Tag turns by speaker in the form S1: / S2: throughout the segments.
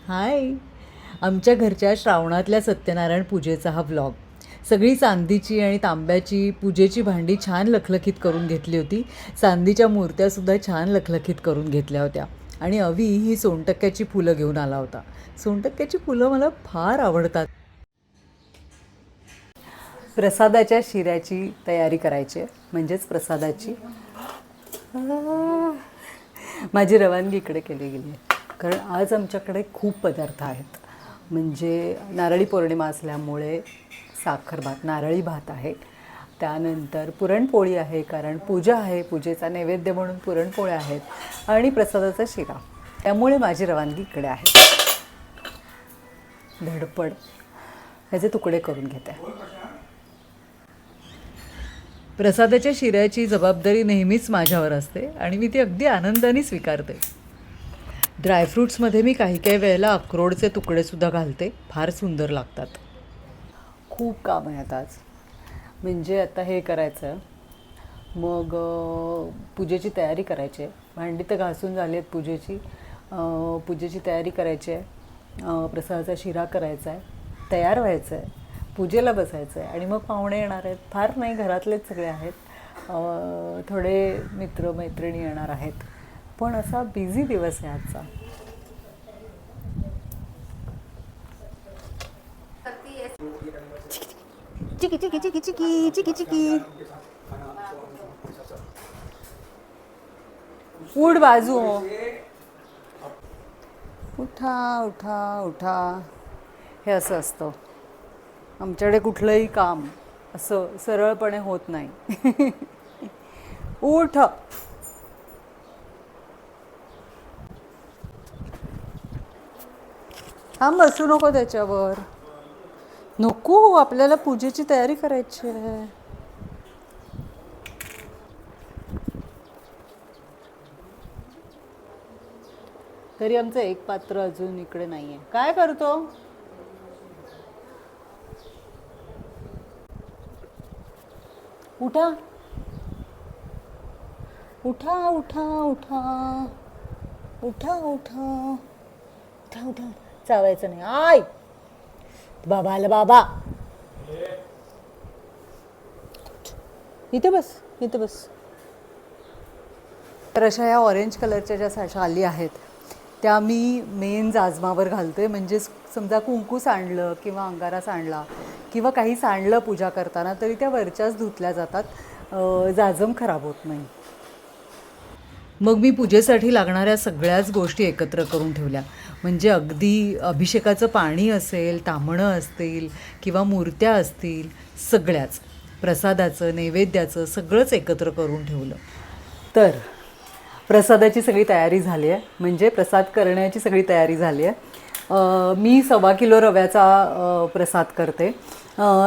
S1: हाय. आमच्या घरच्या श्रावणातल्या सत्यनारायण पूजेचा हा व्लॉग. सगळी चांदीची आणि तांब्याची पूजेची भांडी छान लखलखीत करून घेतली होती. चांदीच्या मूर्त्यासुद्धा छान लखलखीत करून घेतल्या होत्या. आणि अवी ही सोनटक्क्याची फुलं घेऊन आला होता. सोनटक्क्याची फुलं मला फार आवडतात. प्रसादाच्या शिऱ्याची तयारी करायची आहे, म्हणजेच प्रसादाची. माझी रवानगी इकडे केली गेली आहे, कारण आज आमच्याकडे खूप पदार्थ आहेत. म्हणजे नारळी पौर्णिमा असल्यामुळे साखर भात, नारळी भात आहे. त्यानंतर पुरणपोळी आहे, कारण पूजा आहे, पूजेचा नैवेद्य म्हणून पुरणपोळ्या आहेत. आणि प्रसादाचा शिरा. त्यामुळे माझी रवानगी इकडे आहे. धडपड ह्याचे तुकडे करून घेते. प्रसादाच्या शिऱ्याची जबाबदारी नेहमीच माझ्यावर असते आणि मी ती अगदी आनंदाने स्वीकारते. ड्रायफ्रूट्समध्ये मी काही काही वेळेला अक्रोडचे तुकडेसुद्धा घालते. फार सुंदर लागतात. खूप काम आहे आता आज. म्हणजे आता हे करायचं, मग पूजेची तयारी करायची आहे. भांडी तर घासून झाली आहेत पूजेची. पूजेची तयारी करायची आहे. प्रसादाचा शिरा करायचा आहे. तयार व्हायचं आहे. पूजेला बसायचं आहे. आणि मग पाहुणे येणार आहेत. फार नाही, घरातलेच सगळे आहेत. थोडे मित्र मैत्रिणी येणार आहेत. पण असा बिझी दिवस आहे आजचा. चिकी चिकी चिकी चिकी चिकी चिकी. उठ बाजू हो. उठा उठा उठा. हे असं असतं आमच्याकडे. कुठलंही काम असं सरळपणे होत नाही. उठ. थांब, बसू नको त्याच्यावर. नको, आपल्याला पूजेची तयारी करायची आहे. तरी आमचं एक पात्र अजून इकडे नाही आहे. काय करतो? उठा उठा उठा उठा उठा उठा उठा उठा. चावायचं नाही. आय बाबा आला. बाबा इथे बस, इथे बस. तर अशा ह्या ऑरेंज कलरच्या ज्या शाली आहेत त्या मी मेन जाजमावर घालते. म्हणजे समजा कुंकू सांडलं किंवा अंगारा सांडला किंवा काही सांडलं पूजा करताना तरी त्या वरच्याच धुतल्या जातात. जाजम खराब होत नाही. मग मी पूजेसाठी लागणाऱ्या सगळ्याच गोष्टी एकत्र करून ठेवल्या. म्हणजे अगदी अभिषेकाचं पाणी असेल, ताम्हणं असतील किंवा मूर्त्या असतील, सगळ्याच प्रसादाचं नैवेद्याचं सगळंच एकत्र करून ठेवलं. तर प्रसादाची सगळी तयारी झाली आहे. म्हणजे प्रसाद करण्याची सगळी तयारी झाली आहे. मी 1.25 किलो रव्याचा प्रसाद करते.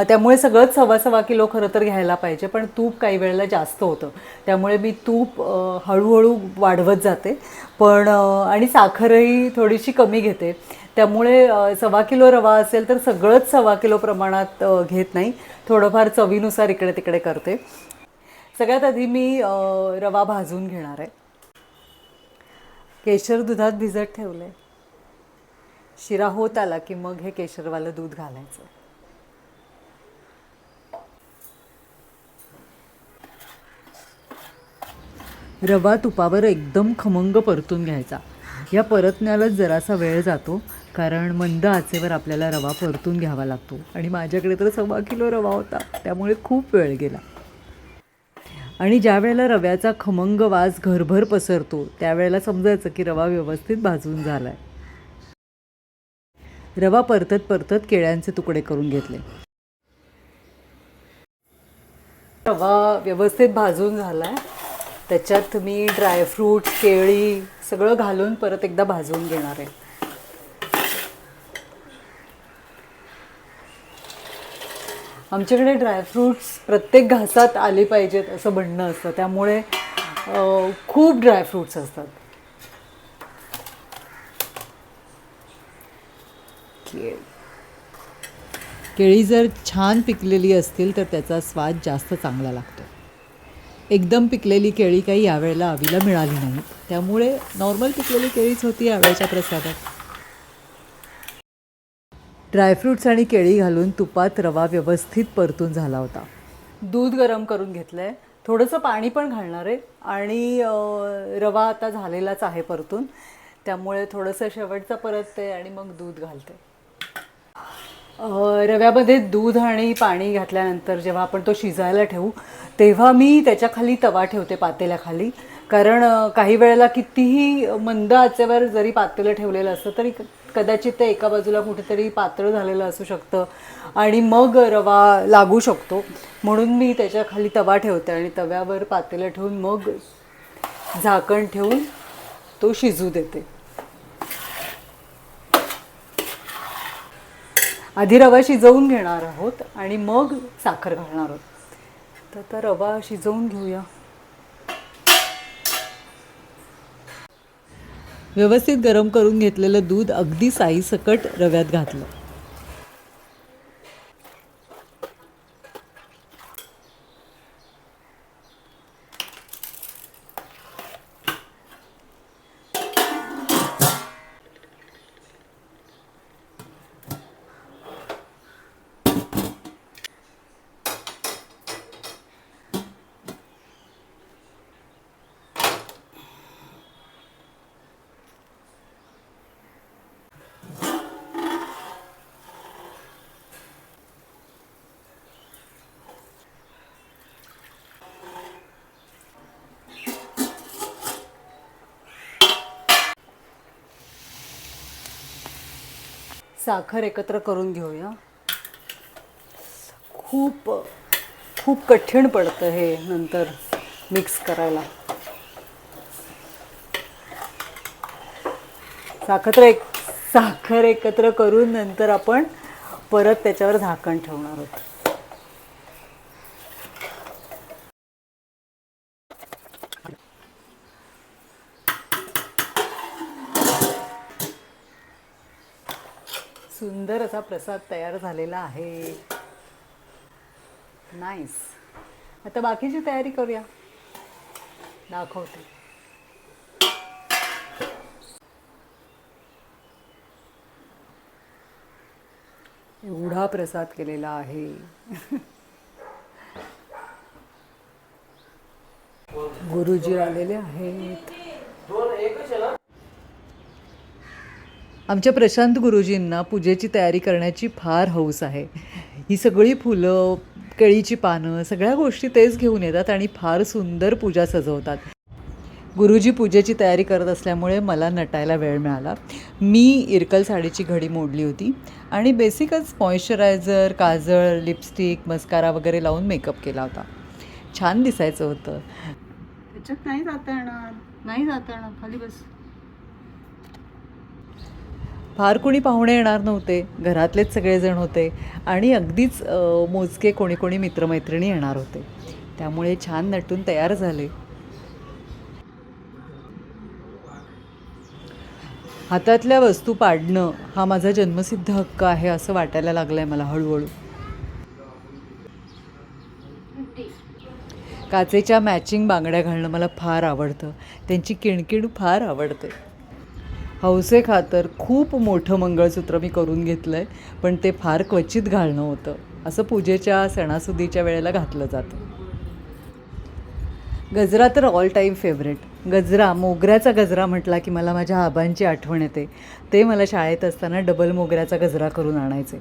S1: त्यामुळे सगळंच 1.25 किलो खरं तर घ्यायला पाहिजे, पण तूप काही वेळेला जास्त होतं. त्यामुळे मी तूप हळूहळू वाढवत जाते. पण आणि साखरही थोडीशी कमी घेते. त्यामुळे 1.25 किलो रवा असेल तर सगळंच 1.25 किलो प्रमाणात घेत नाही. थोडंफार चवीनुसार इकडे तिकडे करते. सगळ्यात आधी मी रवा भाजून घेणार आहे. केशर दुधात भिजत ठेवलं आहे. शिरा होत आला की मग हे केशरवालं दूध घालायचं. रवा तुपावर एकदम खमंग परतून घ्यायचा. या परतण्यालाच जरासा वेळ जातो, कारण मंद आचेवर आपल्याला रवा परतून घ्यावा लागतो. आणि माझ्याकडे तर 1.25 किलो रवा होता, त्यामुळे खूप वेळ गेला. आणि ज्या वेळेला रव्याचा खमंग वास घरभर पसरतो त्यावेळेला समजायचं की रवा व्यवस्थित भाजून झाला आहे. रवा परतत परतत केळ्यांचे तुकडे करून घेतले. रवा व्यवस्थित भाजून झाला आहे. त्याच्यात मी ड्रायफ्रूट, केळी सगळं घालून परत एकदा भाजून घेणार आहे. आमच्याकडे ड्रायफ्रूट्स प्रत्येक घासात आले पाहिजेत असं म्हणणं असतं. त्यामुळे खूप ड्रायफ्रूट्स असतात. केळी जर छान पिकलेली असतील तर त्याचा स्वाद जास्त चांगला लागतो. एकदम पिकलेली केळी काही यावेळेला अवीला मिळाली नाही, त्यामुळे नॉर्मल पिकलेली केळीच होती यावेळेच्या प्रसादात. ड्रायफ्रूट्स आणि केळी घालून तुपात रवा व्यवस्थित परतून झाला होता. दूध गरम करून घेतलं आहे, थोडंसं पाणी पण घालणार आहे आणि रवा आता झालेलाच आहे परतून, त्यामुळे थोडंसं शेवटचं परतते आणि मग दूध घालते. रव्यामध्ये दूध आणि पाणी घातल्यानंतर जेव्हा आपण तो शिजायला ठेवू तेव्हा मी त्याच्याखाली तवा ठेवते, पातेल्याखाली. कारण काही वेळेला कितीही मंद आचेवर जरी पातेलं ठेवलेलं असतं तरी कदाचित ते एका बाजूला कुठेतरी पातळ झालेलं असू शकतं आणि मग रवा लागू शकतो. म्हणून मी त्याच्याखाली तवा ठेवते आणि तव्यावर पातेलं ठेवून मग झाकण ठेवून तो शिजू देते. आधी रवा शिजवून घेणार आहोत आणि मग साखर घालणार आहोत. तर आता रवा शिजवून घेऊया. व्यवस्थित गरम करून घेतलेलं दूध अगदी साईसकट रव्यात घातलं. साखर एकत्र करून घेऊया. खूप खूप कठीण पडतं हे नंतर मिक्स करायला. साखर एकत्र करून नंतर आपण परत त्याच्यावर झाकण ठेवणार आहोत. सुंदर असा प्रसाद तयार झालेला आहे. नाईस. आता बाकीची तयारी करूया, दाखवते. एवढा प्रसाद केलेला आहे. गुरुजी आलेले आहेत. आमच्या प्रशांत गुरुजींना पूजेची तयारी करण्याची फार हौस आहे. ही सगळी फुलं, केळीची पानं, सगळ्या गोष्टी तेच घेऊन येतात आणि फार सुंदर पूजा सजवतात. गुरुजी पूजेची तयारी करत असल्यामुळे मला नटायला वेळ मिळाला. मी इरकल साडीची घडी मोडली होती आणि बेसिकच मॉइश्चरायझर, काजळ, लिपस्टिक, मस्कारा वगैरे लावून मेकअप केला होता. छान दिसायचं होतं. त्याच्यात नाही जाता येणार, खाली बस. फार कोणी पाहुणे येणार नव्हते, घरातलेच सगळेजण होते आणि अगदीच मोजके कोणी कोणी मित्रमैत्रिणी येणार होते. त्यामुळे छान नटून तयार झाले. हातातल्या वस्तू पाडणं हा माझा जन्मसिद्ध हक्क आहे असं वाटायला लागलं आहे मला हळूहळू. काचेच्या मॅचिंग बांगड्या घालणं मला फार आवडतं. त्यांची किणकिण फार आवडते. हौसेखातर खूप मोठं मंगळसूत्र मी करून घेतलं आहे, पण ते फार क्वचित घालणं होतं. असं पूजेच्या सणासुदीच्या वेळेला घातलं जातं. गजरा तर ऑल टाईम फेवरेट. गजरा, मोगऱ्याचा गजरा म्हटला की मला माझ्या आबांची आठवण येते. ते मला शाळेत असताना डबल मोगऱ्याचा गजरा करून आणायचे.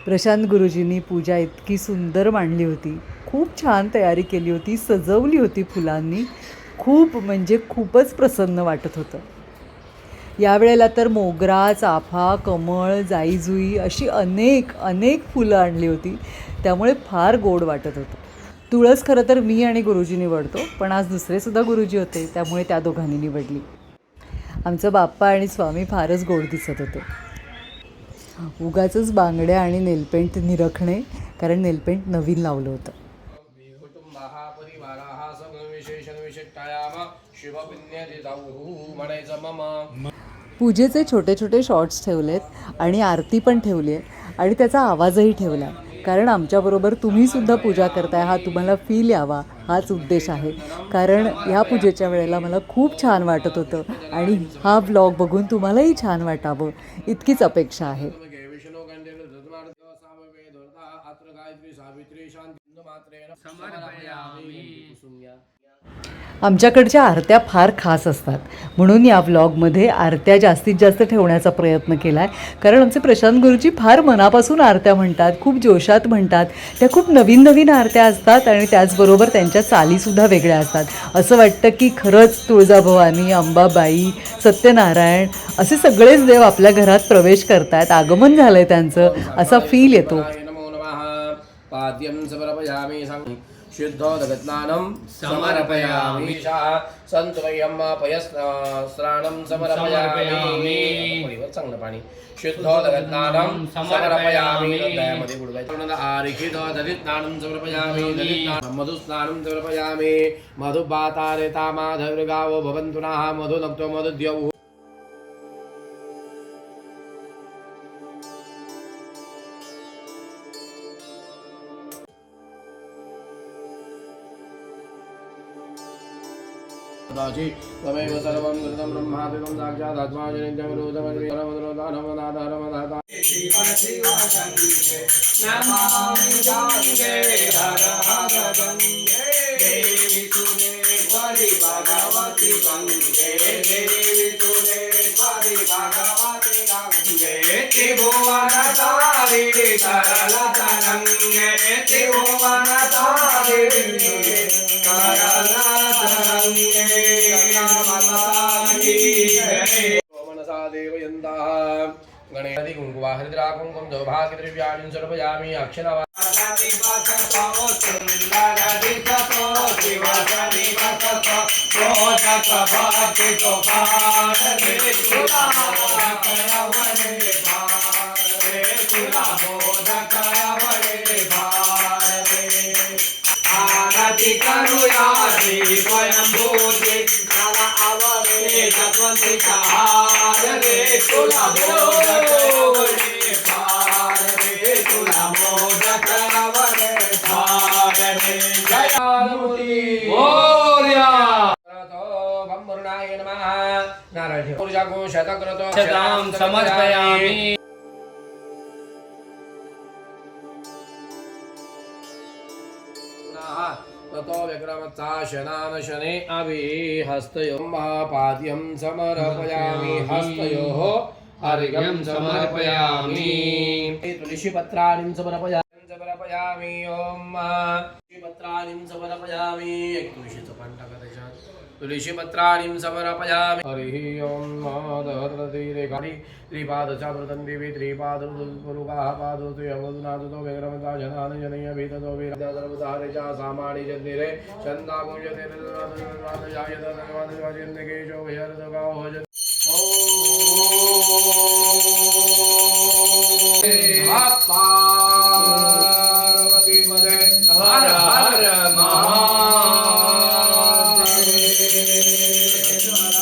S1: प्रशांत गुरुजींनी पूजा इतकी सुंदर मांडली होती. खूप छान तयारी केली होती, सजवली होती फुलांनी. खूप म्हणजे खूपच प्रसन्न वाटत होतं. यावेळेला तर मोगरा, चाफा, कमळ, जाईजुई अशी अनेक फुलं आणली होती. त्यामुळे फार गोड वाटत होतं. तुळस खरं तर मी आणि गुरुजी निवडतो, पण आज दुसरेसुद्धा गुरुजी होते त्यामुळे त्या दोघांनी निवडली. आमचं बाप्पा आणि स्वामी फारच गोड दिसत होते. उगाचच बांगड्या आणि नेलपेंट निरखणे, कारण नेलपेंट नवीन लावलं होतं. पूजेचे छोटे छोटे शॉर्ट्स ठेवलेत आणि आरती पण ठेवली आहे आणि त्याचा आवाजही ठेवला. कारण आमच्याबरोबर तुम्हीसुद्धा पूजा करताय, हा तुम्हाला फील यावा हाच उद्देश आहे. कारण ह्या पूजेच्या वेळेला मला खूप छान वाटत होतं आणि हा ब्लॉग बघून तुम्हालाही छान वाटावं इतकीच अपेक्षा आहे. आमच्याकडच्या आरत्या फार खास असतात म्हणून या व्लॉगमध्ये आरत्या जास्तीत जास्त ठेवण्याचा प्रयत्न केला आहे. कारण आमचे प्रशांत गुरुजी फार मनापासून आरत्या म्हणतात, खूप जोशात म्हणतात. त्या खूप नवीन नवीन आरत्या असतात आणि त्याचबरोबर त्यांच्या चालीसुद्धा वेगळ्या असतात. असं वाटतं की खरंच तुळजाभवानी, अंबाबाई, सत्यनारायण असे सगळेच देव आपल्या घरात प्रवेश करतायत, आगमन झालं आहे त्यांचं, असा फील येतो.
S2: शुद्धोदगत्नानं समर्पयामि संतुमयं पयस्त्राणं समर्पयामि चांगलं पाणी शुद्धोदगत्नानं समर्पयामि दयामध्ये बुडवायचं आरिखित दलितनानं समर्पयामि दलितनानं मधुस्नानं समर्पयामि मधुबातारे तामाधवृगावो भवन्तु नः मधुनक्तो मधुद्यौ तमेव सर्वं कृतं ब्रह्मादिकं साक्षात् आत्माजनित्यं रूपमद्विरमद्रोदानमदाधारमदाता शिव शिव शङ्के नमामि गङ्गे हर हर गङ्गे देवी सुरेश्वरि भगवति गङ्गे देवी सुरेश्वरि भगवति गङ्गे त्रिभुवनधारि तरलतरङ्गे त्रिभुवनधारि गणेशि कुंकुमा हरिद्रा कुंकुम सौभाग्यद्रव्याणि सर्वयामि अक्षरवा करुया स्वयं भूते नला आवरे जगवंती सहार रे तुला मोदक आवरे भार रे तुला मोदक आवरे भार रे जयानुमूर्ती मोरया तो ब्रह्मरुणाय नमः नारायण ऊर्जा को शतक्रतो शतां समर्पयामि ततो विक्रमचा शनान शने अभि हस्तयो महापाद्यं समर्पयामि हस्तयोः अर्घ्यं समर्पयामि तुलसीपत्राणिं समर्पयामि ओम तुलसीपत्राणिं समर्पयामि एक तुळशीचं पान टाका त्याच्यात तुलसीपत्राणिं समर्पयामि हरिः ओम दहततीरे गाडी त्रिपादचा प्रथम देवी त्रिपादरुगाः पादोतु यमोदनादतो विक्रमता जनान जनय भीततो वीरदर्वधारेचा सामाणि जन्निरे चन्दाकुंजते जायत धन्यवादवाजिन्देकेशो विहरदगाओ भजत ओम पार्वती पदे हर हर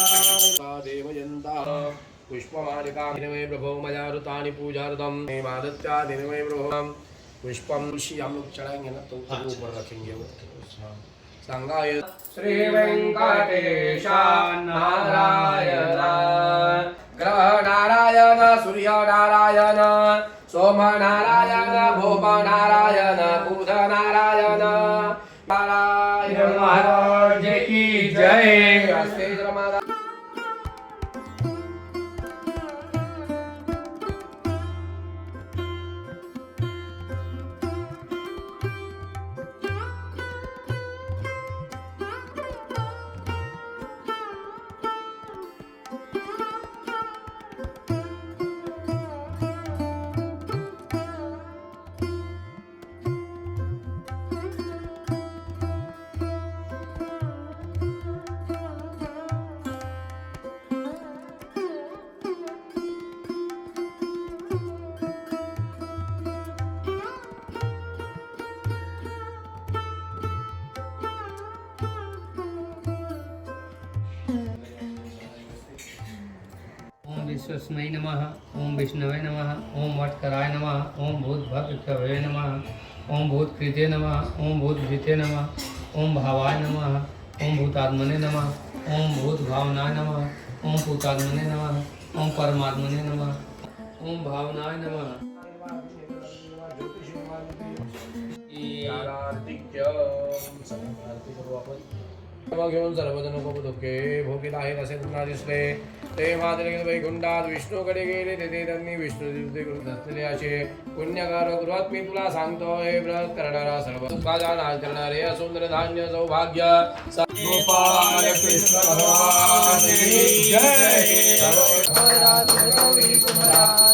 S2: महादेव जन्ता पुष्पमालिका दिनमय प्रभो मया ऋतानि पूजार्थम मादत्या दिनमय प्रभो पुष्पम तुलसी हम लोग चढ़ाएंगे ना तो ऊपर रखेंगे वो संगाय श्री वेंकटेश नारायण ग्रह नारायण सूर्य नारायण सोम नारायण भूम नारायण बुध नारायण नारायण महाराज की जय।
S3: तस्मै नमः। ओम विष्णवे नमः। ओम वटकराय नमः। ओम भूतभव्य नमः। ओम भूतकृते नमः। ओम भूतभीते नमः। ओम भावाय नमः। ओम भूतात्मने नमः। ओम भूतभावनाय नमः। ओम भूतात्मने नमः। ओम परमात्मने नमः। ओम भावनाय नमः।
S2: घेऊन सर्वजण दुःखे भोगीत आहेत असे त्यांना दिसले. ते मात्र वैकुंठात विष्णूकडे गेले. तेथे त्यांनी विष्णू असलेले असे पुण्यकार गृहात मी तुला सांगतो. हे व्रत करणारा सर्व दुःखाचा नाश करणारे सुंदर धान्य सौभाग्य गोपाल कृष्ण भगवान की जय.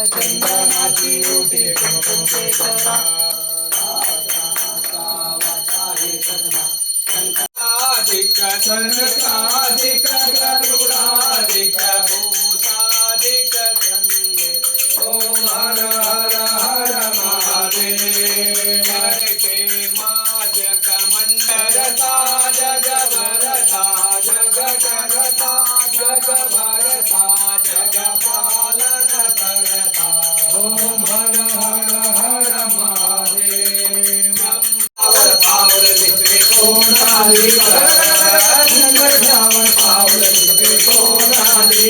S2: चंदनाची रोटी अधिक संसाधिक गरुडाधिक भूताधिक गंगे. ओम हर हर हर महादेव. के माजक मंडलता जग भरता जग करता जग भरता जग पालन करता. ओम हर हर हर महादेव. पावल लिखे कोणाली पावल लिखे कोणाली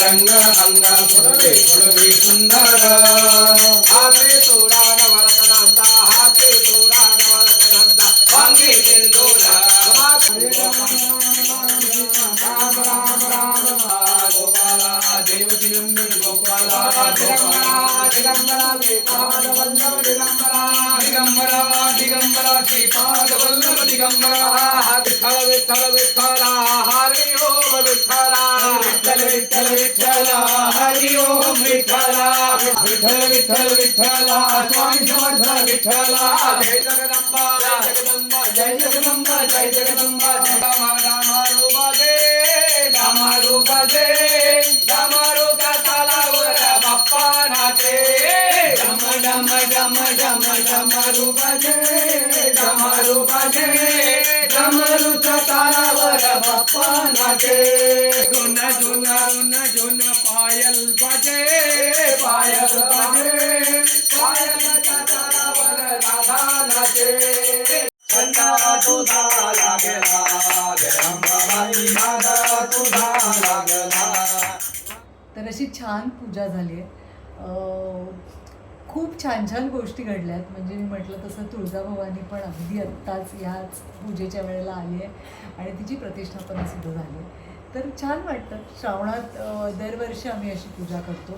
S2: रंग अंगा सुरवे सुरवे सुंदर. हाते तोडा नवरत्नांचा हाते तोडा नवरत्नांचा वांगे तिंदोरा. राम राम राम गोपाला देवती नंदन गोपाला दिगंबरा दिगंबरा श्रीपाद वल्लभ दिगंबरा दिगंबरा दिगंबरा श्रीपाद वल्लभ दिगंबरा. विठ्ठल विठ्ठल विठ्ठला हरी ओम विठ्ठला विठ्ठल विठ्ठल विठ्ठला हरी ओम विठ्ठला विठ्ठल विठ्ठल विठ्ठला स्वामी समर्थ विठ्ठला. जय जगदंबा जय जगदंबा जय जगदंबा जय जगदंबा. दामारू बाजे दामारू बाजे दामारू का तालावर बाप्पा नाचे. डम डम डम डम डमरू बाजे डमरू बाजे डमरूच्या तालावर बाप्पा नाचे. झुन झुन झुन झुन पायल बाजे पायल बाजे पायलच्या तालावर राधा नाचे. कंटा तुझा लागला जगदंबाई माझा तुझा लागला.
S1: तर अशी छान पूजा झाली आहे. खूप छान छान गोष्टी घडल्यात. म्हणजे मी म्हटलं तसं तुळजाभवानी पण अगदी आत्ताच ह्याच पूजेच्या वेळेला आली आहे आणि तिची प्रतिष्ठापनासुद्धा झाली आहे. तर छान वाटतं. श्रावणात दरवर्षी आम्ही अशी पूजा करतो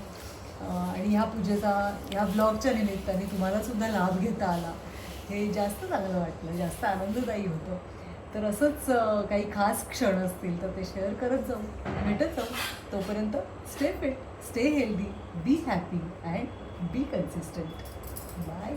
S1: आणि ह्या पूजेचा ह्या ब्लॉगच्या निमित्ताने तुम्हालासुद्धा लाभ घेता आला हे जास्त चांगलं वाटलं, जास्त आनंददायी होतं. तर असंच काही खास क्षण असतील तर ते शेअर करत जाऊ, भेटत जाऊ. तोपर्यंत stay fit, stay healthy, be happy and be consistent. Bye.